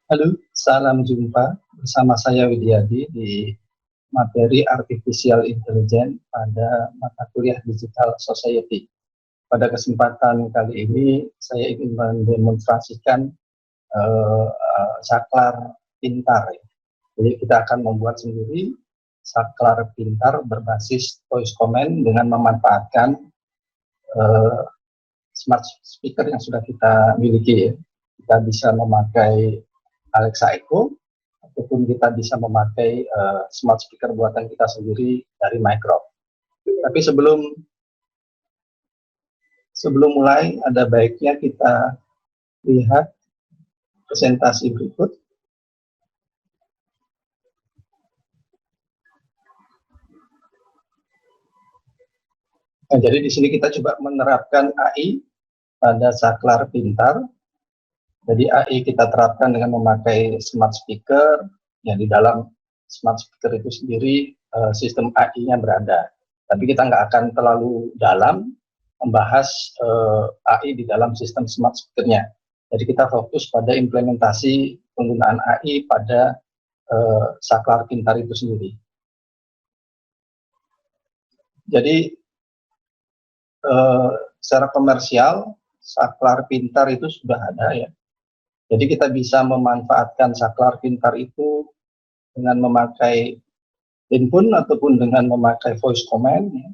Halo, salam jumpa bersama saya Widyadi di materi Artificial Intelligence pada mata kuliah Digital Society. Pada kesempatan kali ini saya ingin mendemonstrasikan saklar pintar. Jadi kita akan membuat sendiri saklar pintar berbasis voice command dengan memanfaatkan smart speaker yang sudah kita miliki. Kita bisa memakai Alexa Echo, ataupun kita bisa memakai smart speaker buatan kita sendiri dari Microsoft. Tapi sebelum mulai, ada baiknya kita lihat presentasi berikut. Nah, jadi di sini kita coba menerapkan AI pada saklar pintar. Jadi AI kita terapkan dengan memakai smart speaker, yang di dalam smart speaker itu sendiri sistem AI-nya berada. Tapi kita nggak akan terlalu dalam membahas AI di dalam sistem smart speaker-nya. Jadi kita fokus pada implementasi penggunaan AI pada saklar pintar itu sendiri. Jadi secara komersial saklar pintar itu sudah ada ya. Jadi kita bisa memanfaatkan saklar pintar itu dengan memakai handphone ataupun dengan memakai voice command. Ya.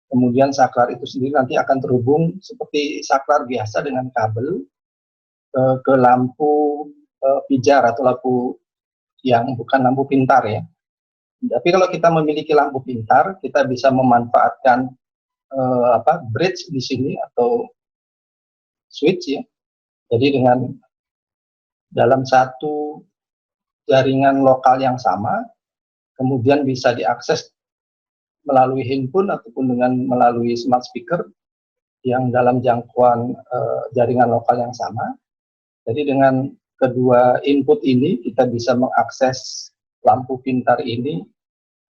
Kemudian saklar itu sendiri nanti akan terhubung seperti saklar biasa dengan kabel ke lampu pijar atau lampu yang bukan lampu pintar ya. Tapi kalau kita memiliki lampu pintar, kita bisa memanfaatkan bridge di sini atau switch ya. Jadi dengan dalam satu jaringan lokal yang sama, kemudian bisa diakses melalui handphone ataupun dengan melalui smart speaker yang dalam jangkauan jaringan lokal yang sama. Jadi dengan kedua input ini kita bisa mengakses lampu pintar ini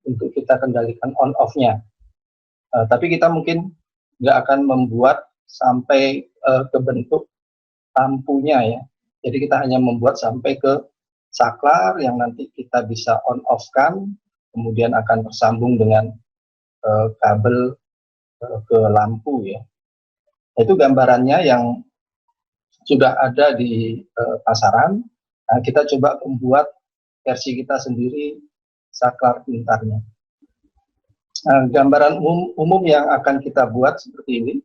untuk kita kendalikan on off-nya. Tapi kita mungkin nggak akan membuat sampai ke bentuk lampunya ya. Jadi kita hanya membuat sampai ke saklar yang nanti kita bisa on off-kan, kemudian akan tersambung dengan kabel ke lampu ya. Itu gambarannya yang sudah ada di pasaran. Nah, kita coba membuat versi kita sendiri saklar pintarnya. Nah, gambaran umum yang akan kita buat seperti ini.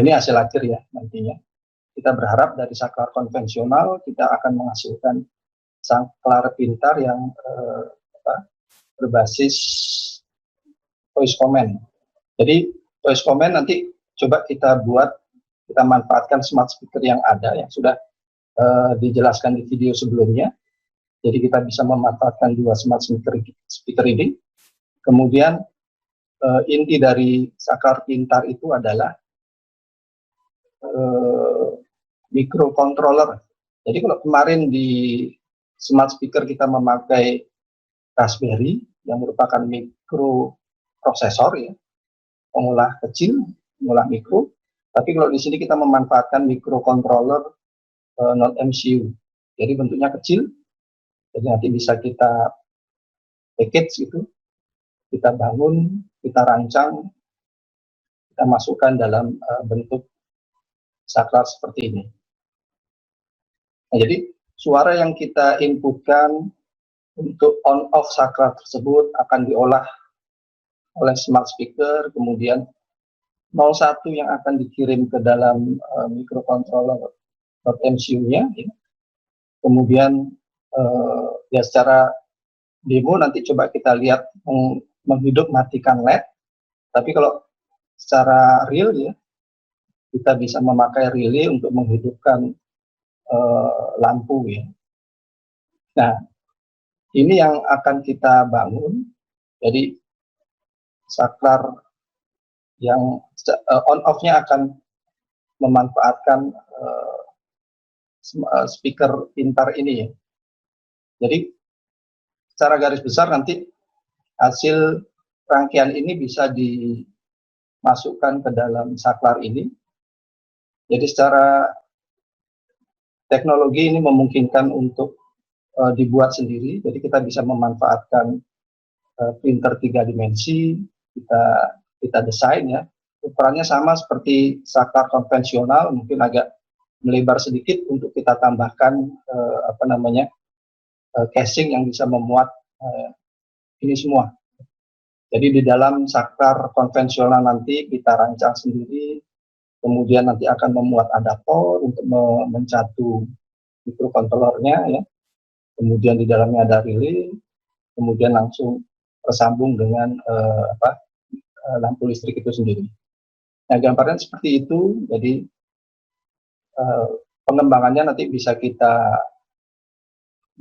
Ini hasil akhir ya nantinya. Kita berharap dari saklar konvensional kita akan menghasilkan saklar pintar yang berbasis voice command. Jadi voice command nanti coba kita buat, kita manfaatkan smart speaker yang ada yang sudah dijelaskan di video sebelumnya. Jadi kita bisa memanfaatkan dua smart speaker ini. Kemudian inti dari saklar pintar itu adalah microcontroller. Jadi kalau kemarin di smart speaker kita memakai Raspberry yang merupakan mikroprosesor ya, pengolah kecil, pengolah mikro. Tapi kalau di sini kita memanfaatkan microcontroller non MCU. Jadi bentuknya kecil, jadi nanti bisa kita package gitu, kita bangun, kita rancang, kita masukkan dalam bentuk saklar seperti ini. Nah, jadi suara yang kita inputkan untuk on off saklar tersebut akan diolah oleh smart speaker, kemudian 01 yang akan dikirim ke dalam microcontroller MCU-nya, ya. Kemudian ya secara demo nanti coba kita lihat menghidup matikan LED, tapi kalau secara real ya kita bisa memakai relay untuk menghidupkan lampu ya. Nah, ini yang akan kita bangun. Jadi saklar yang on off-nya akan memanfaatkan speaker pintar ini ya. Jadi secara garis besar nanti hasil rangkaian ini bisa dimasukkan ke dalam saklar ini. Jadi secara teknologi ini memungkinkan untuk dibuat sendiri, jadi kita bisa memanfaatkan printer 3 dimensi, kita desain ya. Ukurannya sama seperti saklar konvensional, mungkin agak melebar sedikit untuk kita tambahkan casing yang bisa memuat ini semua. Jadi di dalam saklar konvensional nanti kita rancang sendiri, kemudian nanti akan memuat adaptor untuk mencatu mikrokontrollernya ya. Kemudian di dalamnya ada relay, kemudian langsung tersambung dengan lampu listrik itu sendiri. Nah, gambarnya seperti itu. Jadi pengembangannya nanti bisa kita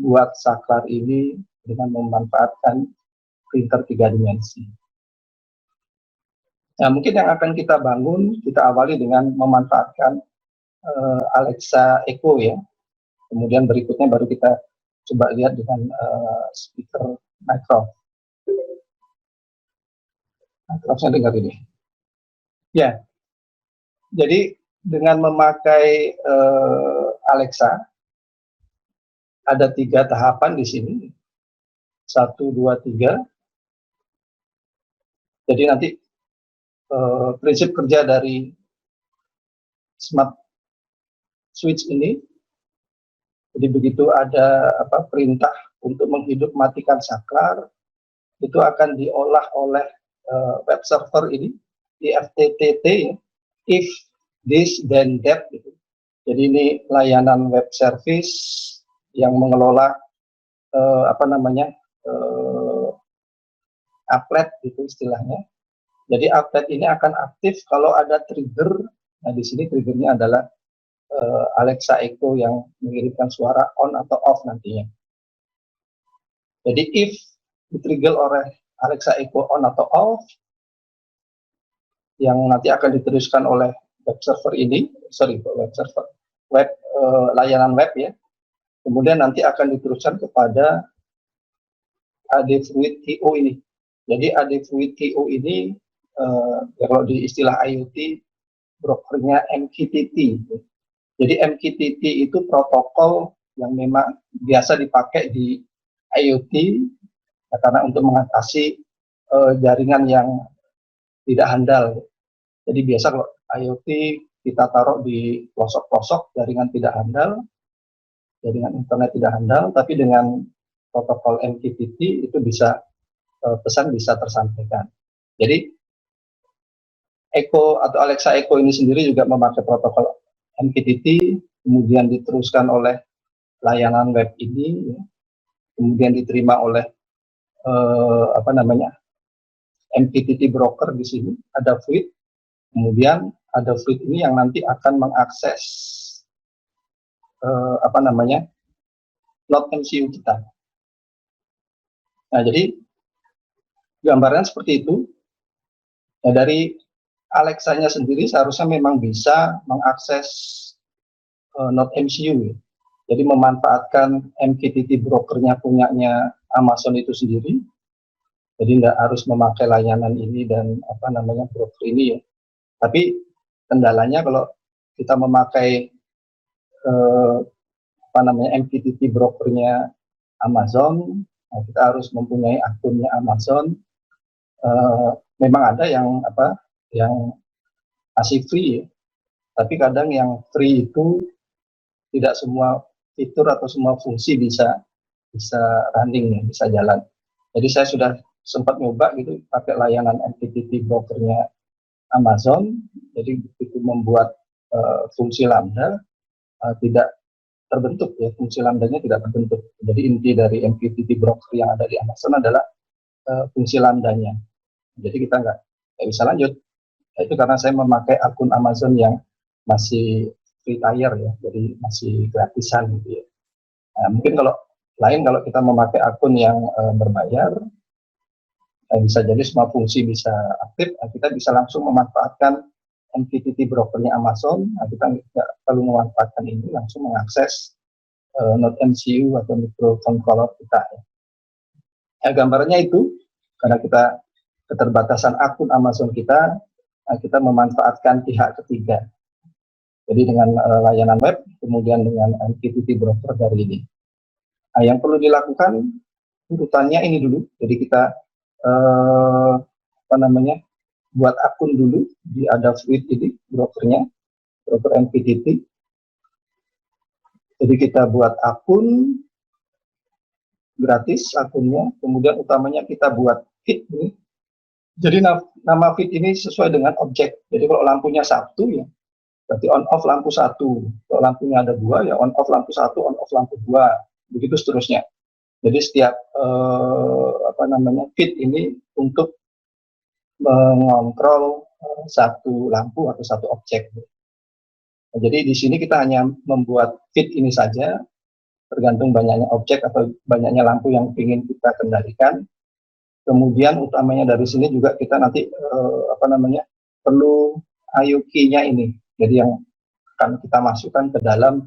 buat saklar ini dengan memanfaatkan printer 3 dimensi. Nah, mungkin yang akan kita bangun, kita awali dengan memanfaatkan Alexa Echo ya. Kemudian berikutnya baru kita coba lihat dengan speaker Microsoft. Microsoft dengar ini. Ya, jadi dengan memakai Alexa, ada 3 tahapan di sini. 1, 2, 3. Jadi nanti prinsip kerja dari smart switch ini, jadi begitu ada perintah untuk menghidup matikan saklar, itu akan diolah oleh web server ini di FTTT, if this then that gitu. Jadi ini layanan web service yang mengelola applet itu istilahnya. Jadi applet ini akan aktif kalau ada trigger. Nah, di sini triggernya adalah Alexa Echo yang mengirimkan suara on atau off nantinya. Jadi if di-trigger oleh Alexa Echo on atau off, yang nanti akan diteruskan oleh web server ini, layanan web ya. Kemudian nanti akan diteruskan kepada AD Fluid TO ini. Jadi AD Fluid TO ini kalau di istilah IoT brokernya MQTT. Jadi MQTT itu protokol yang memang biasa dipakai di IoT karena untuk mengatasi jaringan yang tidak handal. Jadi biasa kalau IoT kita taruh di pelosok-pelosok jaringan tidak handal, jaringan internet tidak handal, tapi dengan protokol MQTT itu bisa pesan bisa tersampaikan. Jadi Echo atau Alexa Echo ini sendiri juga memakai protokol MQTT, kemudian diteruskan oleh layanan web ini, kemudian diterima oleh MQTT broker di sini, ada Fluid, kemudian ada Fluid ini yang nanti akan mengakses node MCU kita. Nah, jadi gambarnya seperti itu. Nah, dari Alexa-nya sendiri seharusnya memang bisa mengakses node MCU. Jadi memanfaatkan MQTT brokernya punyanya Amazon itu sendiri. Jadi nggak harus memakai layanan ini dan broker ini ya. Tapi kendalanya kalau kita memakai MQTT brokernya Amazon, kita harus mempunyai akunnya Amazon. Memang ada yang masih free ya. Tapi kadang yang free itu tidak semua fitur atau semua fungsi bisa running ya, bisa jalan. Jadi saya sudah sempat nyoba gitu pakai layanan MQTT brokernya Amazon. Jadi begitu membuat fungsi lambda tidak terbentuk ya, fungsi lambdanya tidak terbentuk. Jadi inti dari MQTT broker yang ada di Amazon adalah fungsi lambdanya. Jadi kita nggak bisa lanjut. Itu karena saya memakai akun Amazon yang masih free tier ya, jadi masih gratisan gitu ya. Nah, mungkin kalau kita memakai akun yang berbayar, bisa jadi semua fungsi bisa aktif, kita bisa langsung memanfaatkan MQTT brokernya Amazon. Nah, kita tidak perlu memanfaatkan ini, langsung mengakses node MCU atau microcontroller kita. Ya, gambarnya itu karena kita keterbatasan akun Amazon kita memanfaatkan pihak ketiga. Jadi dengan layanan web, kemudian dengan MQTT broker dari ini. Nah, yang perlu dilakukan urutannya ini dulu. Jadi kita buat akun dulu di Adafruit ini brokernya, broker MQTT. Jadi kita buat akun gratis akunnya, kemudian utamanya kita buat feed ini. Jadi nama feed ini sesuai dengan objek. Jadi kalau lampunya satu ya, berarti on off lampu satu. Kalau lampunya ada dua ya on off lampu satu, on off lampu dua, begitu seterusnya. Jadi setiap feed ini untuk mengontrol satu lampu atau satu objek. Nah, jadi di sini kita hanya membuat feed ini saja, tergantung banyaknya objek atau banyaknya lampu yang ingin kita kendalikan. Kemudian utamanya dari sini juga kita nanti perlu IO key-nya ini. Jadi yang akan kita masukkan ke dalam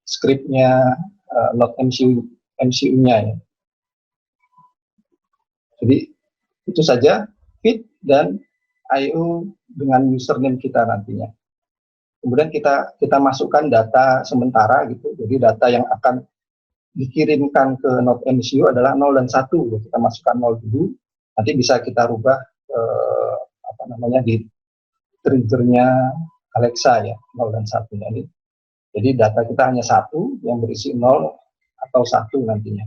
scriptnya load MCU-nya ya. Jadi itu saja feed dan IO dengan username kita nantinya. Kemudian kita masukkan data sementara gitu. Jadi data yang akan dikirimkan ke node MCU adalah 0 dan 1. Kita masukkan 0 dulu. Nanti bisa kita rubah di triggernya Alexa ya, 0 dan 1 ini. Jadi data kita hanya 1 yang berisi 0 atau 1 nantinya.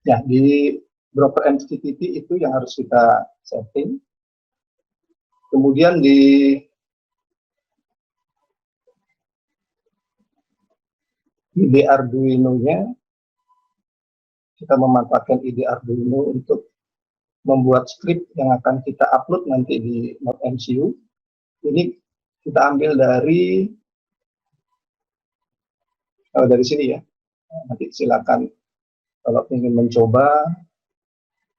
Ya, di broker MQTT itu yang harus kita setting. Kemudian di Arduino-nya kita memanfaatkan ide Arduino untuk membuat script yang akan kita upload nanti di node MCU. Ini kita ambil dari sini ya. Nanti silakan kalau ingin mencoba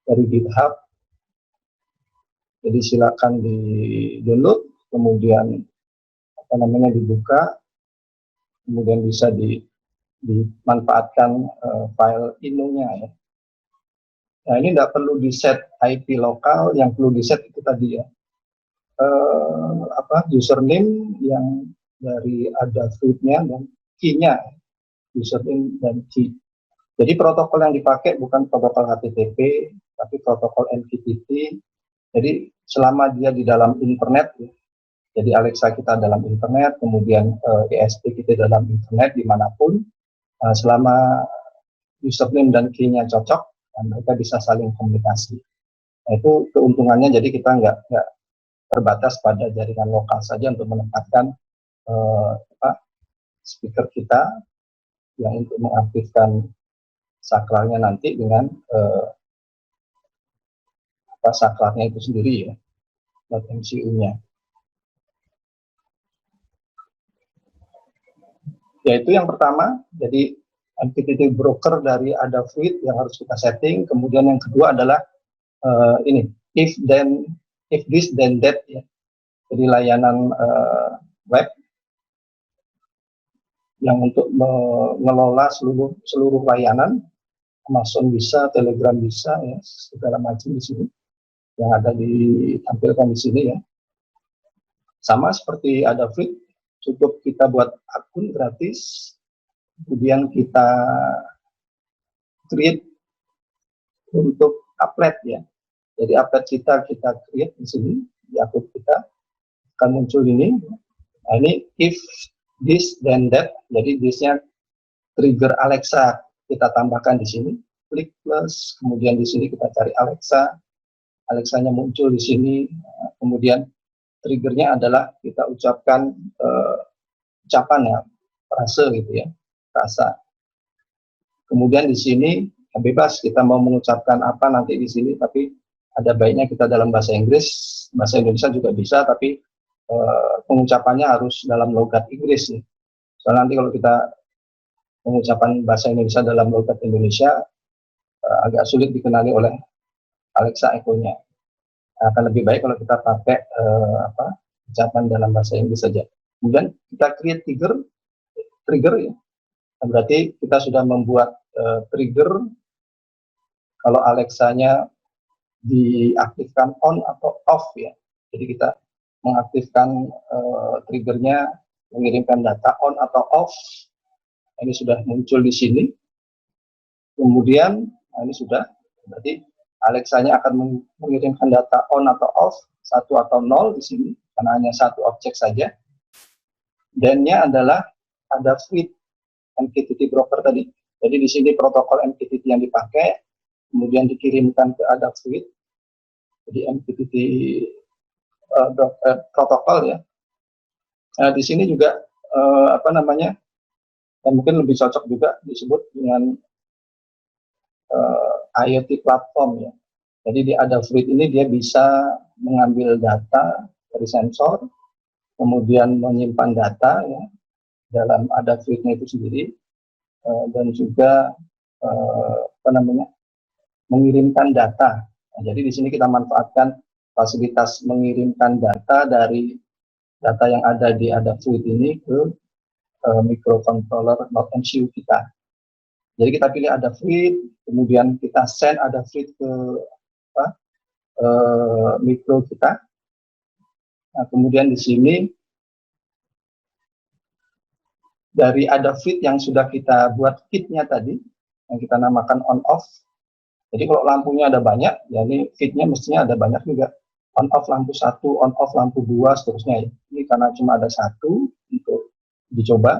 dari GitHub. Jadi silakan di download, kemudian dibuka, kemudian bisa dimanfaatkan file ino-nya ya. Nah, ini tidak perlu di set IP lokal, yang perlu di set itu tadi ya. Username yang dari Adafruit-nya dan key-nya, username dan key. Jadi protokol yang dipakai bukan protokol HTTP, tapi protokol MQTT. Jadi selama dia di dalam internet, ya, jadi Alexa kita dalam internet, kemudian ESP kita dalam internet dimanapun, selama username dan key-nya cocok, mereka bisa saling komunikasi. Nah, itu keuntungannya, jadi kita nggak terbatas pada jaringan lokal saja untuk menempatkan speaker kita yang untuk mengaktifkan saklarnya nanti dengan saklarnya itu sendiri ya, MCU-nya. Yaitu yang pertama, jadi MQTT broker dari Adafruit yang harus kita setting. Kemudian yang kedua adalah ini, if this then that ya. Jadi layanan web yang untuk mengelola seluruh layanan, Amazon bisa, Telegram bisa, ya, segala macam di sini yang ada ditampilkan di sini ya. Sama seperti Adafruit, cukup kita buat akun gratis, kemudian kita create untuk upload ya. Jadi upload kita create di sini di akun kita akan muncul ini. Nah, ini if this then that. Jadi this-nya trigger Alexa kita tambahkan di sini. Klik plus, kemudian di sini kita cari Alexa. Alexa-nya muncul di sini. Kemudian triggernya adalah kita ucapkan ucapan ya, frase gitu ya, frasa. Kemudian di sini bebas kita mau mengucapkan apa nanti di sini, tapi ada baiknya kita dalam bahasa Inggris, bahasa Indonesia juga bisa, tapi pengucapannya harus dalam logat Inggris ya. Soalnya nanti kalau kita pengucapan bahasa Indonesia dalam logat Indonesia agak sulit dikenali oleh Alexa Echo-nya. Akan lebih baik kalau kita pakai ucapan dalam bahasa Inggris saja. Kemudian kita create trigger ya. Berarti kita sudah membuat trigger kalau Alexa-nya diaktifkan on atau off ya. Jadi kita mengaktifkan triggernya mengirimkan data on atau off. Ini sudah muncul di sini. Kemudian ini sudah, berarti Alexa-nya akan mengirimkan data on atau off, 1 atau 0 di sini, karena hanya satu objek saja. Dan-nya adalah ada fluid MQTT broker tadi. Jadi di sini protokol MQTT yang dipakai, kemudian dikirimkan ke ada fluid. Jadi MQTT protokol ya. Nah, di sini juga apa namanya, dan mungkin lebih cocok juga disebut dengan IoT platform ya. Jadi di Adafruit ini dia bisa mengambil data dari sensor, kemudian menyimpan data ya dalam Adafruitnya itu sendiri, dan juga apa namanya, mengirimkan data. Nah, jadi di sini kita manfaatkan fasilitas mengirimkan data dari data yang ada di Adafruit ini ke microcontroller NodeMCU kita. Jadi kita pilih Adafruit, kemudian kita send Adafruit ke mikro kita. Nah, kemudian di sini dari Adafruit yang sudah kita buat fitnya tadi, yang kita namakan on off. Jadi kalau lampunya ada banyak, ya ini fitnya mestinya ada banyak juga. On off lampu 1, on off lampu 2, seterusnya. Ini karena cuma ada satu untuk dicoba,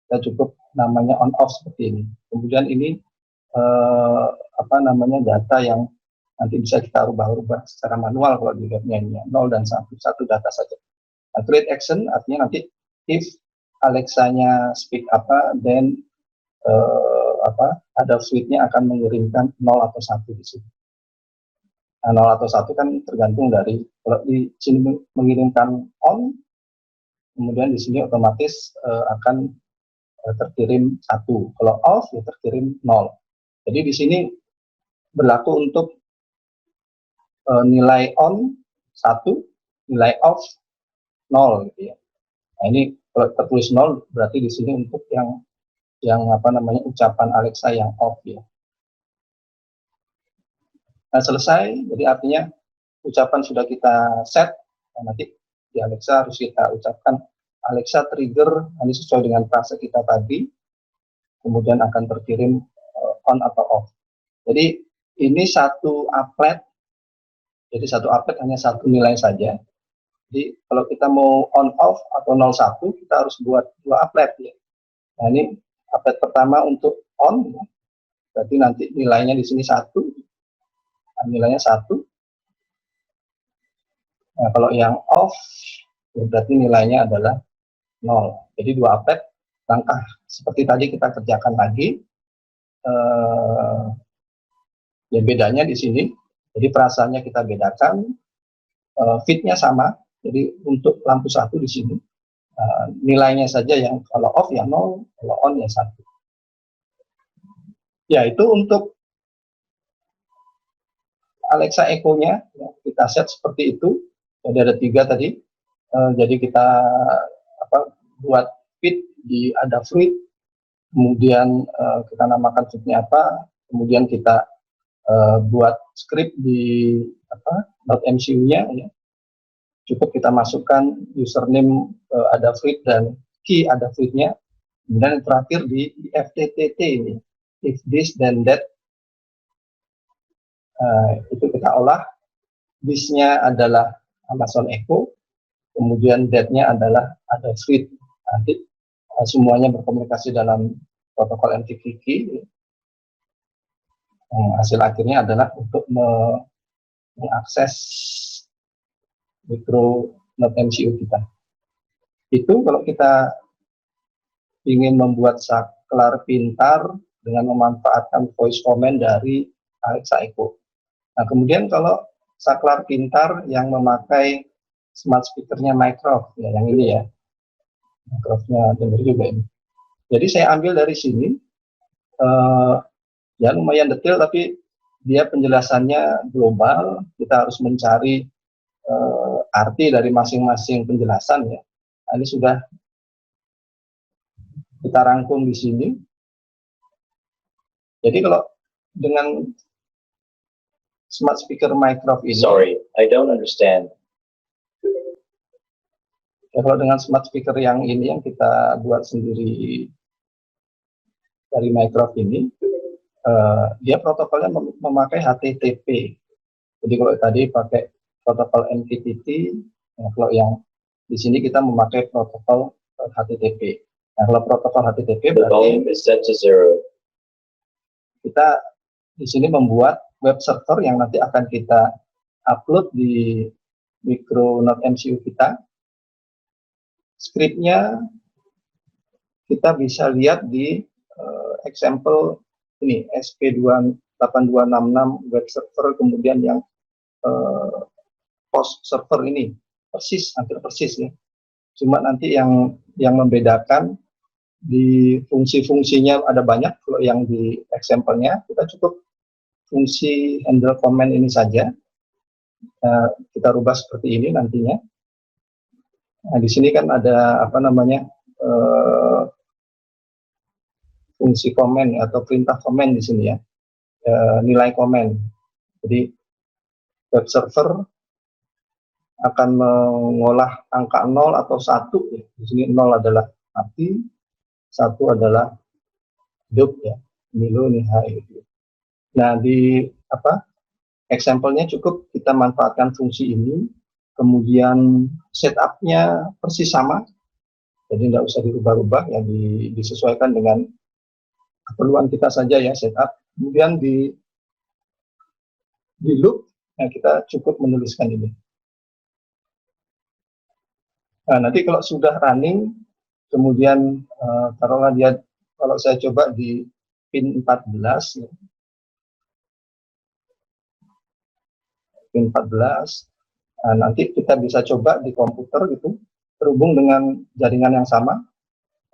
kita cukup namanya on off seperti ini. Kemudian ini apa namanya, data yang nanti bisa kita rubah-rubah secara manual kalau dilihatnya ini 0 dan 1, satu data saja. Nah, create action artinya nanti if Alexa-nya speak apa, then ada fluidnya akan mengirimkan 0 atau 1 di sini. Nah, 0 atau 1 kan tergantung dari, kalau di sini mengirimkan on, kemudian di sini otomatis akan terkirim 1. Kalau off ya terkirim 0. Jadi di sini berlaku untuk nilai on 1, nilai off 0 gitu ya. Nah, ini kalau tertulis 0 berarti di sini untuk yang apa namanya, ucapan Alexa yang off ya. Nah, selesai, jadi artinya ucapan sudah kita set. Nah, nanti di Alexa harus kita ucapkan Alexa trigger, ini sesuai dengan frase kita tadi, kemudian akan terkirim on atau off. Jadi ini satu applet, jadi satu applet hanya satu nilai saja. Jadi kalau kita mau on off atau 01, kita harus buat 2 applet ya. Nah, ini applet pertama untuk on, berarti nanti nilainya di sini 1, nah, nilainya 1. Nah, kalau yang off, ya berarti nilainya adalah 0. Jadi 2 applet, langkah seperti tadi kita kerjakan lagi. Ya bedanya di sini, jadi perasaannya kita bedakan, fitnya sama. Jadi untuk lampu 1 di sini, nilainya saja yang kalau off ya 0, kalau on ya 1. Ya, itu untuk Alexa Echo-nya ya, kita set seperti itu. Jadi ada 3 tadi. Jadi kita buat fit di Adafruit, kemudian kita namakan fitnya apa, kemudian kita buat script di .mcu-nya ya. Cukup kita masukkan username Adafruit dan key Adafruit-nya. Kemudian yang terakhir di FTTT ini, if this then that, itu kita olah. This-nya adalah Amazon Echo, kemudian that-nya adalah Adafruit. Nanti semuanya berkomunikasi dalam protokol MQTT. Hasil akhirnya adalah untuk mengakses mikro NodeMCU kita. Itu kalau kita ingin membuat saklar pintar dengan memanfaatkan voice command dari Alexa Echo. Nah, kemudian kalau saklar pintar yang memakai smart speaker-nya Mycroft, ya, yang ini ya. Mycroft-nya dengar juga ini. Jadi saya ambil dari sini, ya lumayan detail, tapi dia penjelasannya global. Kita harus mencari arti dari masing-masing penjelasan ya. Nah, ini sudah kita rangkum di sini. Jadi kalau dengan smart speaker Mycroft ini. Sorry, I don't understand. Ya, kalau dengan smart speaker yang ini yang kita buat sendiri dari Mycroft ini, dia protokolnya memakai HTTP. Jadi kalau tadi pakai protokol MQTT, nah kalau yang di sini kita memakai protokol HTTP. Nah, kalau protokol HTTP berarti kita di sini membuat web server yang nanti akan kita upload di Micronaut MCU kita. Skripnya kita bisa lihat di example ini SP8266 web server, kemudian yang post server ini persis, hampir persis ya. Cuma nanti yang membedakan di fungsi-fungsinya ada banyak. Kalau yang di example-nya kita cukup fungsi handle command ini saja. Kita rubah seperti ini nantinya. Nah, di sini kan ada apa namanya fungsi komen atau perintah komen di sini ya, nilai komen. Jadi web server akan mengolah angka 0 atau 1 ya. Di sini 0 adalah mati, 1 adalah hidup ya, milu nihai. Nah, di example-nya cukup kita manfaatkan fungsi ini, kemudian setup-nya persis sama, jadi tidak usah dirubah-rubah ya, disesuaikan dengan keperluan kita saja ya setup. Kemudian di loop, ya kita cukup menuliskan ini. Nah, nanti kalau sudah running, kemudian taruhlah dia, kalau saya coba di pin 14 ya. Pin 14, nah, nanti kita bisa coba di komputer gitu, terhubung dengan jaringan yang sama.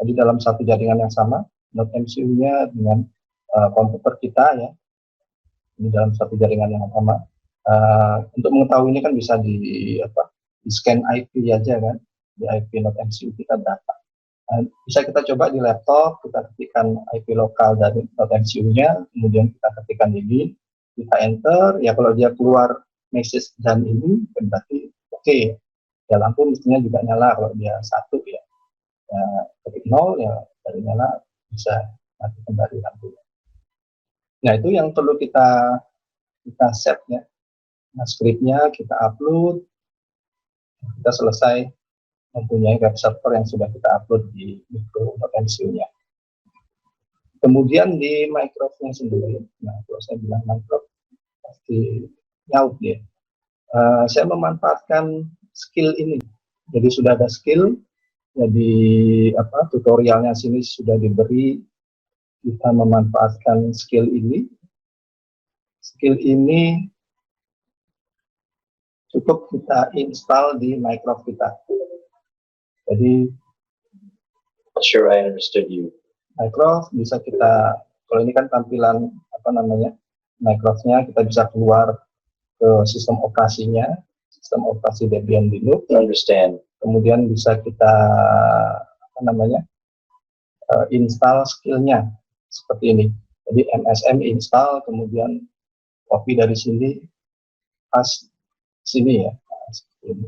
Jadi dalam satu jaringan yang sama, Node MCU-nya dengan komputer kita ya, ini dalam satu jaringan yang sama. Untuk mengetahui ini kan bisa di scan IP aja kan, di IP Node MCU kita berapa. Bisa kita coba di laptop, kita ketikkan IP lokal dari Node MCU-nya, kemudian kita ketikkan ini, kita enter, ya kalau dia keluar message dan ini berarti oke. Ya, lampu mestinya juga nyala kalau dia 1 ya. Ketik 0 ya dari nyala, bisa nanti kembali lampu. Nah, itu yang perlu kita set ya. Nah, skripnya kita upload, kita selesai mempunyai web server yang sudah kita upload di Micronaut MCU-nya. Kemudian di Mycroft-nya sendiri, nah kalau saya bilang Mycroft pasti nyaut ya. Saya memanfaatkan skill ini. Jadi sudah ada skill, jadi tutorialnya sini sudah diberi, kita memanfaatkan skill ini. Skill ini cukup kita install di Mycroft kita. Jadi, sure I understood you. Mycroft bisa kita, kalau ini kan tampilan Mycroft-nya, kita bisa keluar ke sistem operasinya, sistem operasi Debian Linux. Understand. Kemudian bisa kita install skillnya seperti ini. Jadi MSM install, kemudian copy dari sini, pas sini ya. Seperti ini.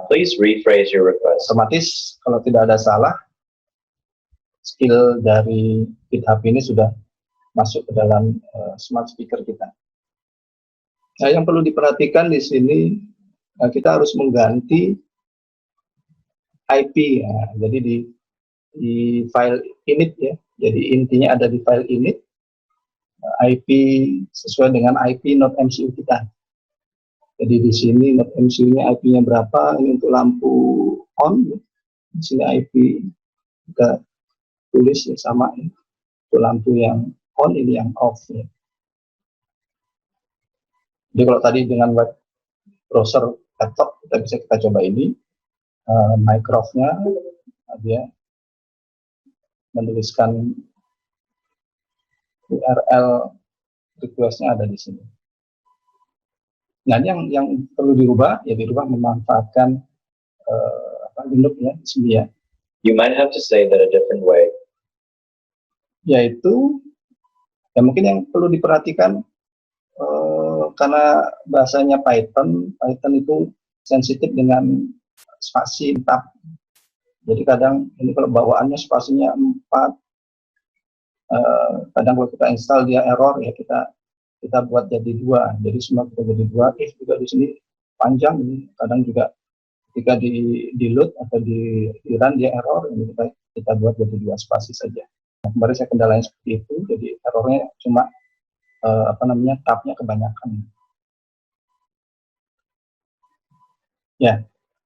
Please rephrase your request. Otomatis kalau tidak ada salah, skill dari GitHub ini sudah masuk ke dalam smart speaker kita. Nah, yang perlu diperhatikan di sini, kita harus mengganti IP ya. Jadi di file init ya. Jadi intinya ada di file init, IP sesuai dengan IP Node MCU kita. Jadi di sini Node MCU-nya IP-nya berapa? Ini untuk lampu on. Di sini IP kita tulis ya, sama ya. Untuk lampu yang on, ini yang off ya. Jadi kalau tadi dengan web browser laptop kita coba ini Mycroft-nya, dia menuliskan URL request-nya ada di sini. Nah, yang perlu dirubah memanfaatkan Linux ya di sini ya. You might have to say that a different way. Yaitu ya mungkin yang perlu diperhatikan karena bahasanya Python itu sensitif dengan spasi tab. Jadi kadang ini kalau bawaannya spasinya 4, kadang kalau kita install dia error ya kita buat jadi 2. Jadi semua kita jadi 2. Juga di sini panjang ini, kadang juga ketika di load atau di run dia error, ini kita buat jadi 2 spasi saja. Nah, kemarin saya kendalanya seperti itu, jadi errornya cuma tabnya kebanyakan. Ya,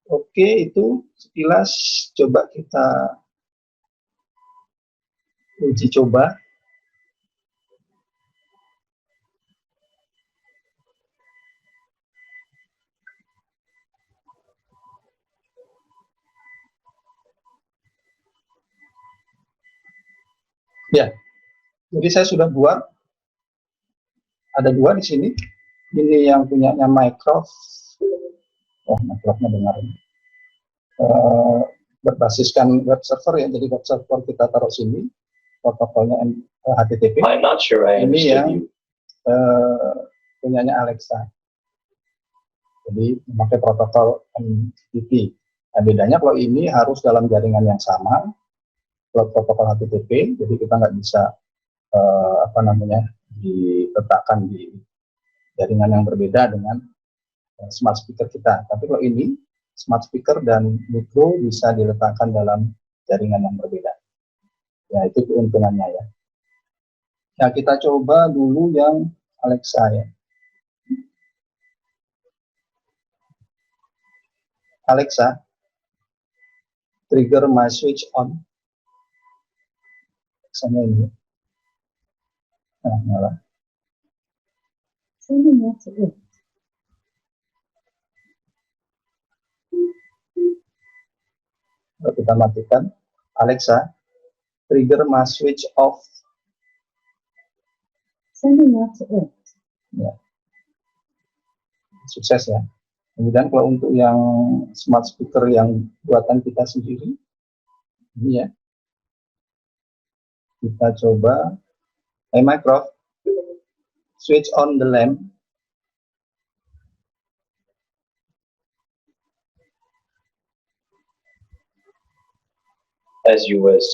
oke, itu sekilas coba kita uji coba. Ya, jadi saya sudah buat ada 2 di sini. Ini yang punyanya Mycroft. Oh, Mycroftnya benar. Berbasiskan web server ya, jadi web server kita taruh sini, protokolnya HTTP. I'm not sure I Ini understood yang you. punyanya Alexa. Jadi memakai protokol MQTT. Nah, bedanya kalau ini harus dalam jaringan yang sama, kalau protokol HTTP, jadi kita nggak bisa diletakkan di jaringan yang berbeda dengan smart speaker kita. Tapi kalau ini smart speaker dan mikro bisa diletakkan dalam jaringan yang berbeda. Ya, itu keuntungannya ya. Nah, kita coba dulu yang Alexa ya. Alexa, trigger my switch on. Alexanya ini. Nah, nyala. Kalau kita matikan, Alexa, trigger my switch off. Ya. Sukses ya. Kemudian kalau untuk yang smart speaker yang buatan kita sendiri, ini ya, kita coba, Mycroft, switch on the lamp. As you wish.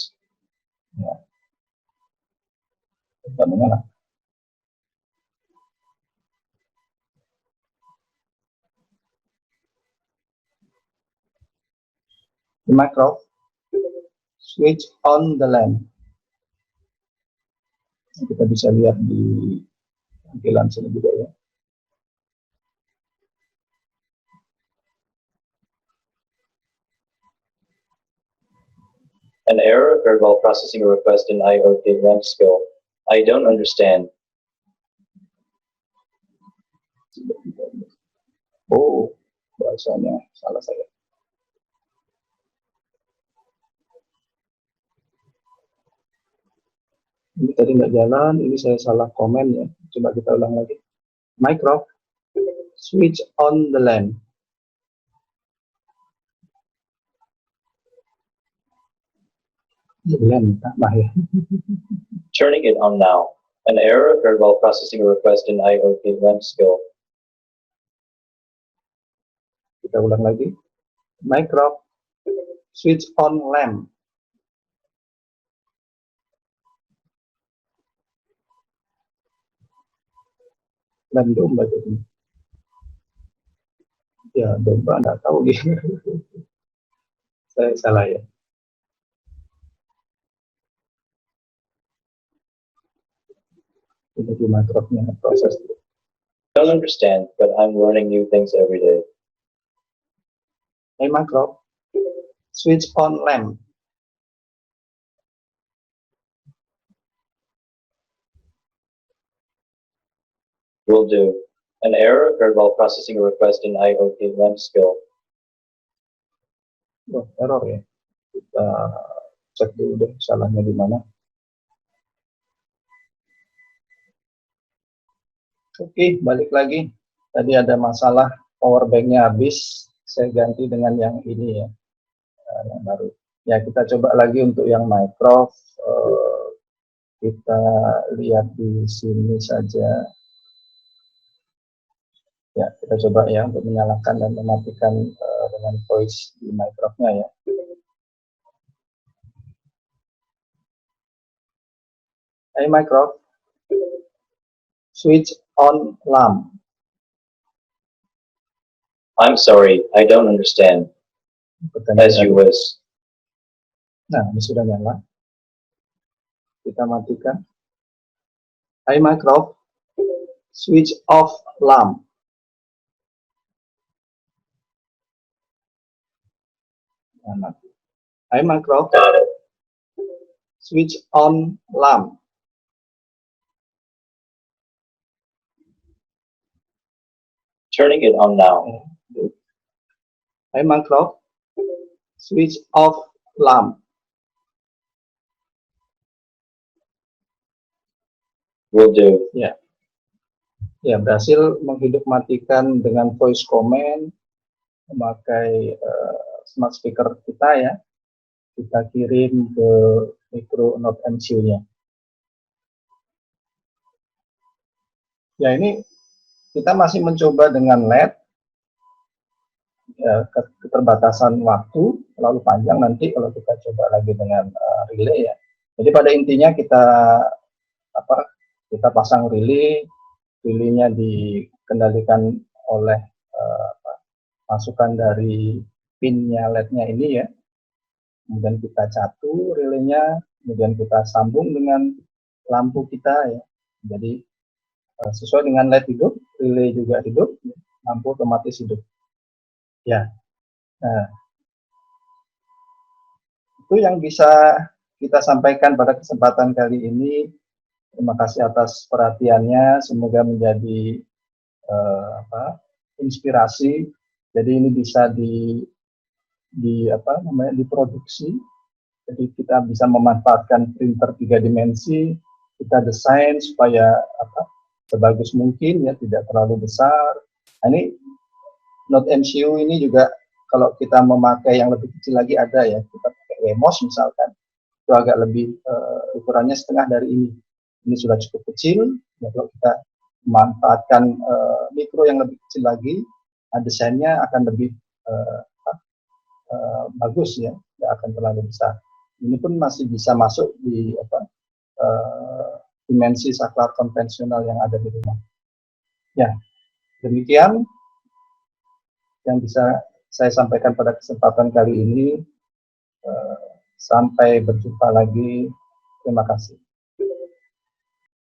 Ya. Kita menyala. Mycroft, switch on the lamp. Kita bisa lihat di tampilan sini juga ya. An error occurred while processing a request in IoT lamp skill. I don't understand. Oh, bahasanya salah saya. Ini tadi nggak jalan, ini saya salah komen ya. Coba kita ulang lagi. Mycroft, switch on the lamp. Lamp, tambah ya. Turning it on now. An error occurred while processing a request in IoT lamp skill. Kita ulang lagi. Mycroft, switch on lamp. Lamp domba jadi. Ya, domba nggak tahu dia. Saya salah ya. Ini di Mycroftnya proses. I don't understand, but I'm learning new things every day. Mycroft, switch on lamp. Will do. An error occurred while processing a request in IoT lamp skill. Oh, error ya. Kita cek dulu deh salahnya di mana. Oke, balik lagi. Tadi ada masalah power banknya habis. Saya ganti dengan yang ini ya, yang baru. Ya, kita coba lagi untuk yang Mycroft. Kita lihat di sini saja. Ya, kita coba ya untuk menyalakan dan mematikan dengan voice di microphone-nya ya. Hey microphone, switch on lamp. I'm sorry, I don't understand. As you wish. Nah, ini sudah nyala. Kita matikan. Hey microphone, switch off lamp. Nah, hey microphone, Got it. switch on lamp. Turning it on now. Hey microphone, switch off lamp. Will do. Ya. Ya, berhasil menghidup matikan dengan voice command memakai smart speaker kita ya. Kita kirim ke micro Node MCU-nya. Ya, ini kita masih mencoba dengan LED. Ya, keterbatasan waktu terlalu panjang nanti kalau kita coba lagi dengan relay ya. Jadi pada intinya kita pasang relay, relaynya dikendalikan oleh masukan dari pinnya LED-nya ini ya. Kemudian kita catu relaynya, kemudian kita sambung dengan lampu kita ya. Jadi sesuai dengan LED hidup, relay juga hidup, lampu otomatis hidup. Ya, nah, itu yang bisa kita sampaikan pada kesempatan kali ini. Terima kasih atas perhatiannya, semoga menjadi inspirasi. Jadi ini bisa diproduksi. Jadi kita bisa memanfaatkan printer 3 dimensi, kita desain supaya sebagus mungkin ya, tidak terlalu besar. Nah, ini Node MCU ini juga kalau kita memakai yang lebih kecil lagi ada ya, kita pakai Wemos misalkan, itu agak lebih ukurannya setengah dari ini. Ini sudah cukup kecil, ya, kalau kita memanfaatkan mikro yang lebih kecil lagi, desainnya akan lebih bagus ya, tidak akan terlalu besar. Ini pun masih bisa masuk di dimensi saklar konvensional yang ada di rumah. Ya, demikian yang bisa saya sampaikan pada kesempatan kali ini. Sampai berjumpa lagi. Terima kasih.